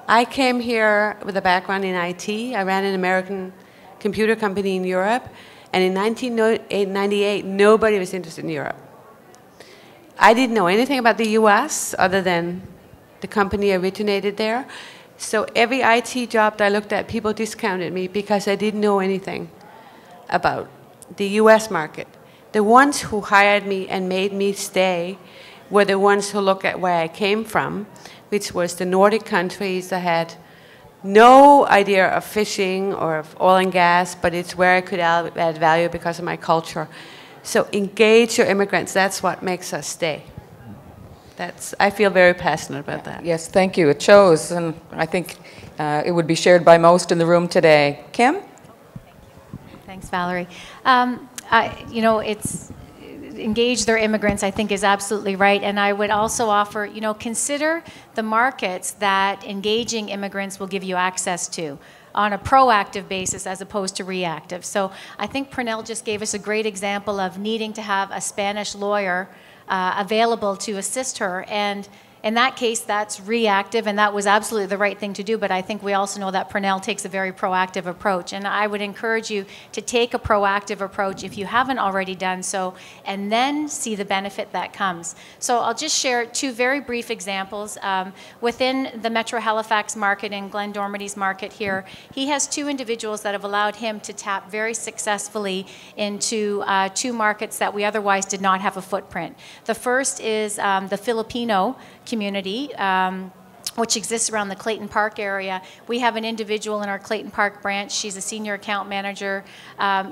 I came here with a background in IT. I ran an American computer company in Europe, and in 1998, nobody was interested in Europe. I didn't know anything about the US other than the company originated there. So every IT job that I looked at, people discounted me because I didn't know anything about the US market. The ones who hired me and made me stay were the ones who looked at where I came from, which was the Nordic countries. I had no idea of fishing or of oil and gas, but it's where I could add value because of my culture. So engage your immigrants. That's what makes us stay. I feel very passionate about that. Yes, thank you. It shows, and I think it would be shared by most in the room today. Kim? Thanks, Valerie. It's engage their immigrants, I think, is absolutely right. And I would also offer, consider the markets that engaging immigrants will give you access to on a proactive basis as opposed to reactive. So I think Pernille just gave us a great example of needing to have a Spanish lawyer available to assist her. And In that case, that's reactive, and that was absolutely the right thing to do, but I think we also know that Purnell takes a very proactive approach, and I would encourage you to take a proactive approach if you haven't already done so, and then see the benefit that comes. So I'll just share two very brief examples. Within the Metro Halifax market and Glenn Dormity's market here, he has two individuals that have allowed him to tap very successfully into two markets that we otherwise did not have a footprint. The first is the Filipino community, which exists around the Clayton Park area. We have an individual in our Clayton Park branch. She's a senior account manager. I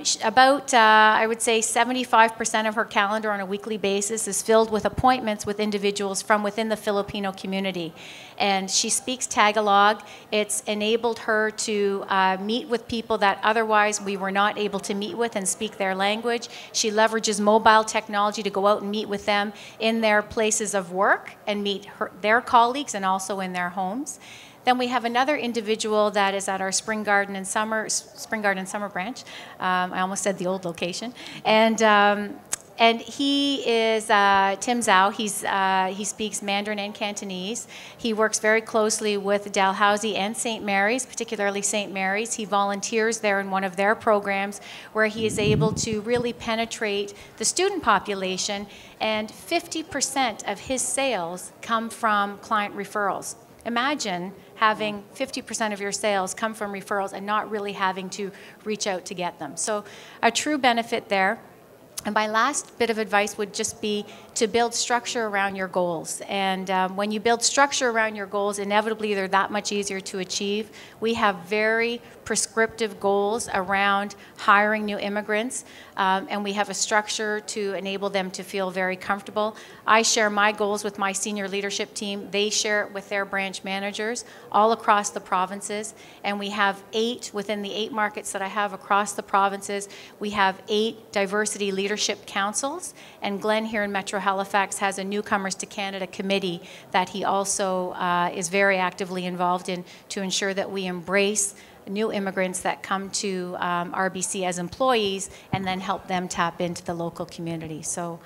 would say 75% of her calendar on a weekly basis is filled with appointments with individuals from within the Filipino community. And she speaks Tagalog. It's enabled her to meet with people that otherwise we were not able to meet with and speak their language. She leverages mobile technology to go out and meet with them in their places of work and meet their colleagues and also in their homes. Then we have another individual that is at our Spring Garden and Summer branch. I almost said the old location. And he is Tim Zhao. He speaks Mandarin and Cantonese. He works very closely with Dalhousie and St. Mary's, particularly St. Mary's. He volunteers there in one of their programs where he is able to really penetrate the student population, and 50% of his sales come from client referrals. Imagine having 50% of your sales come from referrals and not really having to reach out to get them. So a true benefit there. And my last bit of advice would just be to build structure around your goals. And when you build structure around your goals, inevitably they're that much easier to achieve. We have very prescriptive goals around hiring new immigrants, and we have a structure to enable them to feel very comfortable. I share my goals with my senior leadership team. They share it with their branch managers all across the provinces, and we have 8 within the 8 markets that I have across the provinces. We have 8 diversity leadership councils, and Glenn here in Metro Halifax has a Newcomers to Canada committee that he also is very actively involved in to ensure that we embrace new immigrants that come to RBC as employees and then help them tap into the local community. So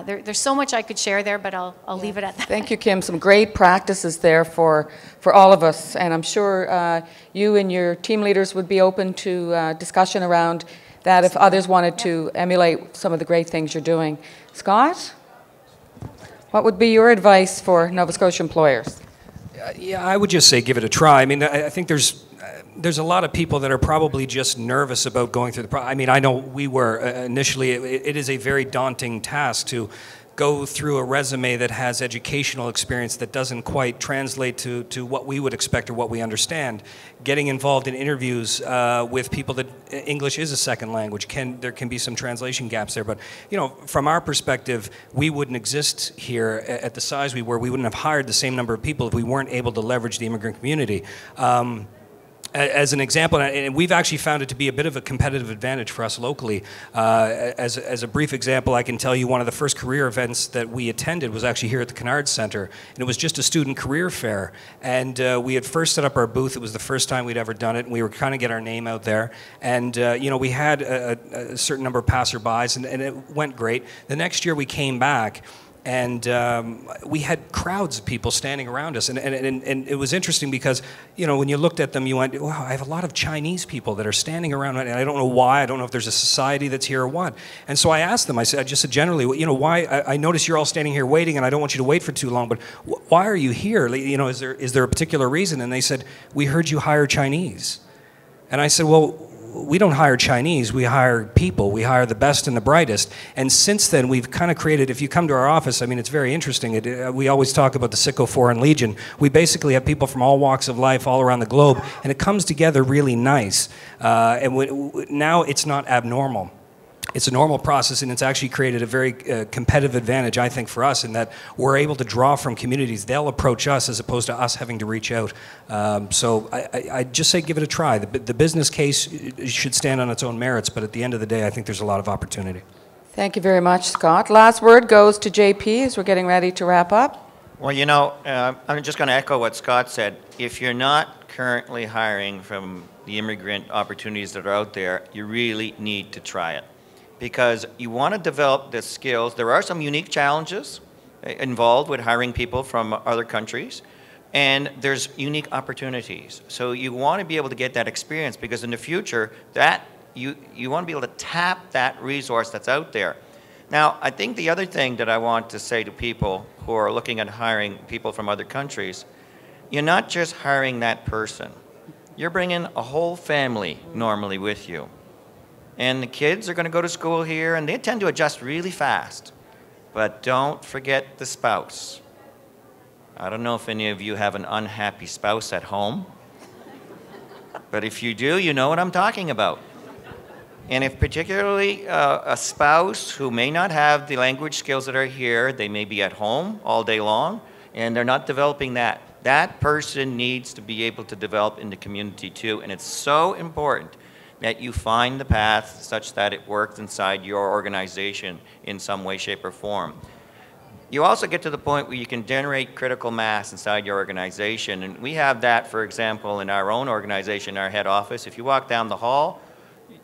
there's so much I could share there, but I'll leave it at that. Thank you, Kim. Some great practices there for all of us, and I'm sure you and your team leaders would be open to discussion around that if others wanted to emulate some of the great things you're doing. Scott, what would be your advice for Nova Scotia employers? Yeah, I would just say give it a try. I mean, I think there's a lot of people that are probably just nervous about going through the process. I mean, I know we were initially. It is a very daunting task to go through a resume that has educational experience that doesn't quite translate to what we would expect or what we understand. Getting involved in interviews with people that English is a second language, there can be some translation gaps there. But you know, from our perspective, we wouldn't exist here at the size we were. We wouldn't have hired the same number of people if we weren't able to leverage the immigrant community. As an example, and we've actually found it to be a bit of a competitive advantage for us locally. As a brief example, I can tell you one of the first career events that we attended was actually here at the Kennard Centre, and it was just a student career fair. And we had first set up our booth. It was the first time we'd ever done it, and we were trying to get our name out there. And you know, we had a certain number of passerbys, and it went great. The next year we came back, and we had crowds of people standing around us, and it was interesting because, you know, when you looked at them, you went, wow, I have a lot of Chinese people that are standing around, and I don't know why. I don't know if there's a society that's here or what. And so I asked them, I just said generally, you know, why, I notice you're all standing here waiting, and I don't want you to wait for too long, but why are you here? You know, is there a particular reason? And they said, we heard you hire Chinese. And I said, well, we don't hire Chinese, we hire people. We hire the best and the brightest. And since then, we've kind of created, if you come to our office, I mean, it's very interesting. We always talk about the Sicko Foreign Legion. We basically have people from all walks of life all around the globe, and it comes together really nice. Now it's not abnormal. It's a normal process, and it's actually created a very competitive advantage, I think, for us in that we're able to draw from communities. They'll approach us as opposed to us having to reach out. So I just say give it a try. The business case should stand on its own merits, but at the end of the day, I think there's a lot of opportunity. Thank you very much, Scott. Last word goes to JP as we're getting ready to wrap up. Well, you know, I'm just going to echo what Scott said. If you're not currently hiring from the immigrant opportunities that are out there, you really need to try it. Because you want to develop the skills. There are some unique challenges involved with hiring people from other countries, and there's unique opportunities. So you want to be able to get that experience, because in the future, that you want to be able to tap that resource that's out there. Now, I think the other thing that I want to say to people who are looking at hiring people from other countries, you're not just hiring that person. You're bringing a whole family normally with you. And the kids are going to go to school here, and they tend to adjust really fast. But don't forget the spouse. I don't know if any of you have an unhappy spouse at home, but if you do, you know what I'm talking about. And if particularly a spouse who may not have the language skills that are here, they may be at home all day long, and they're not developing that. That person needs to be able to develop in the community too, and it's so important that you find the path such that it works inside your organization in some way, shape, or form. You also get to the point where you can generate critical mass inside your organization, and we have that, for example, in our own organization, our head office. If you walk down the hall,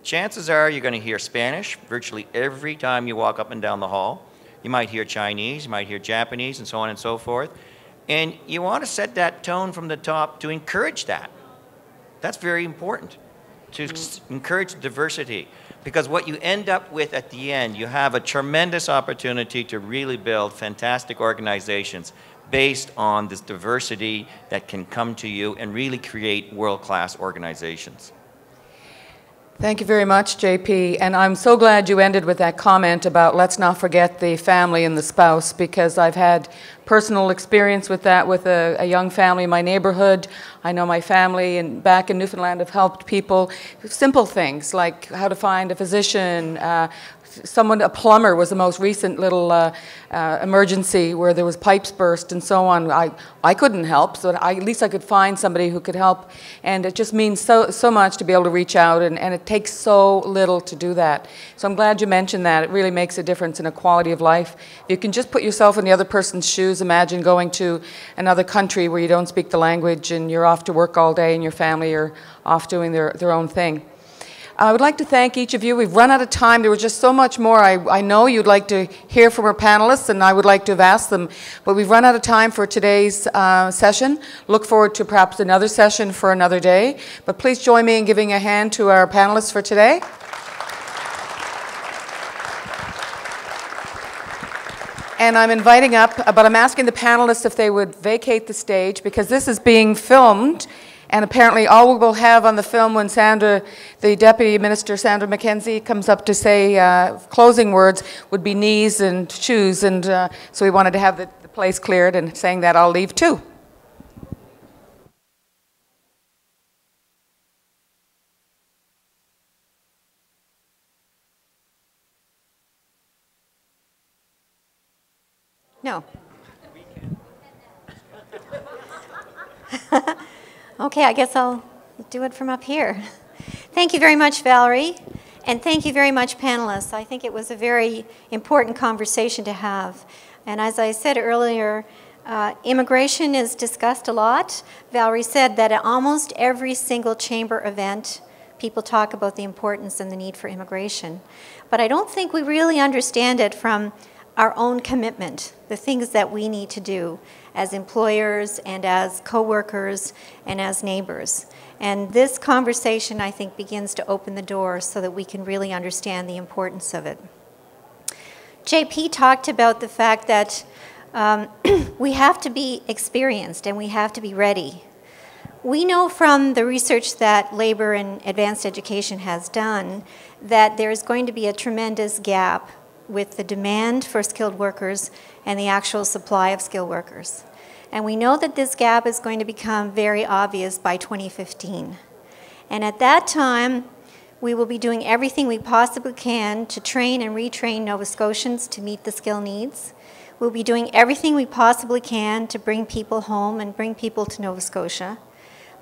chances are you're going to hear Spanish virtually every time you walk up and down the hall. You might hear Chinese, you might hear Japanese, and so on and so forth. And you want to set that tone from the top to encourage that. That's very important, to encourage diversity. Because what you end up with at the end, you have a tremendous opportunity to really build fantastic organizations based on this diversity that can come to you and really create world-class organizations. Thank you very much, JP. And I'm so glad you ended with that comment about let's not forget the family and the spouse, because I've had personal experience with that with a young family in my neighborhood. I know my family and back in Newfoundland have helped people. Simple things like how to find a physician. A plumber was the most recent little emergency where there was pipes burst and so on. I couldn't help, so at least I could find somebody who could help. And it just means so much to be able to reach out, and it takes so little to do that. So I'm glad you mentioned that. It really makes a difference in a quality of life. You can just put yourself in the other person's shoes. Imagine going to another country where you don't speak the language and you're off to work all day and your family are off doing their own thing. I would like to thank each of you. We've run out of time. There was just so much more. I know you'd like to hear from our panelists, and I would like to have asked them, but we've run out of time for today's session. Look forward to perhaps another session for another day. But please join me in giving a hand to our panelists for today. And I'm inviting up, but I'm asking the panelists if they would vacate the stage, because this is being filmed. And apparently all we will have on the film when Sandra, the Deputy Minister, Sandra McKenzie, comes up to say closing words would be knees and shoes. And so we wanted to have the place cleared, and saying that I'll leave too. No. Okay, I guess I'll do it from up here. Thank you very much, Valerie, and thank you very much, panelists. I think it was a very important conversation to have. And as I said earlier, immigration is discussed a lot. Valerie said that at almost every single chamber event, people talk about the importance and the need for immigration. But I don't think we really understand it from our own commitment, the things that we need to do as employers and as co-workers and as neighbors. And this conversation, I think, begins to open the door so that we can really understand the importance of it. JP talked about the fact that we have to be experienced and we have to be ready. We know from the research that Labor and Advanced Education has done that there is going to be a tremendous gap with the demand for skilled workers and the actual supply of skilled workers. And we know that this gap is going to become very obvious by 2015. And at that time, we will be doing everything we possibly can to train and retrain Nova Scotians to meet the skill needs. We'll be doing everything we possibly can to bring people home and bring people to Nova Scotia.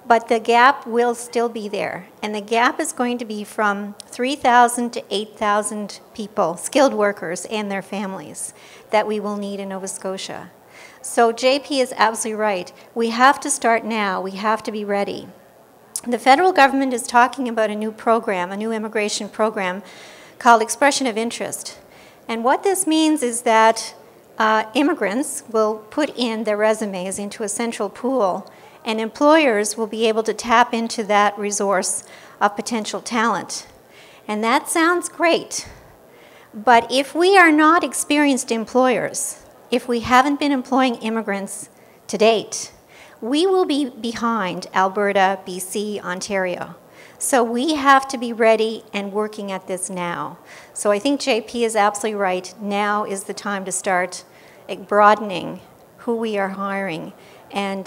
But the gap will still be there. And the gap is going to be from 3,000 to 8,000 people, skilled workers and their families, that we will need in Nova Scotia. So JP is absolutely right. We have to start now. We have to be ready. The federal government is talking about a new program, a new immigration program called Expression of Interest. And what this means is that immigrants will put in their resumes into a central pool, and employers will be able to tap into that resource of potential talent. And that sounds great, but if we are not experienced employers, if we haven't been employing immigrants to date, we will be behind Alberta, BC, Ontario. So we have to be ready and working at this now. So I think JP is absolutely right. Now is the time to start broadening who we are hiring and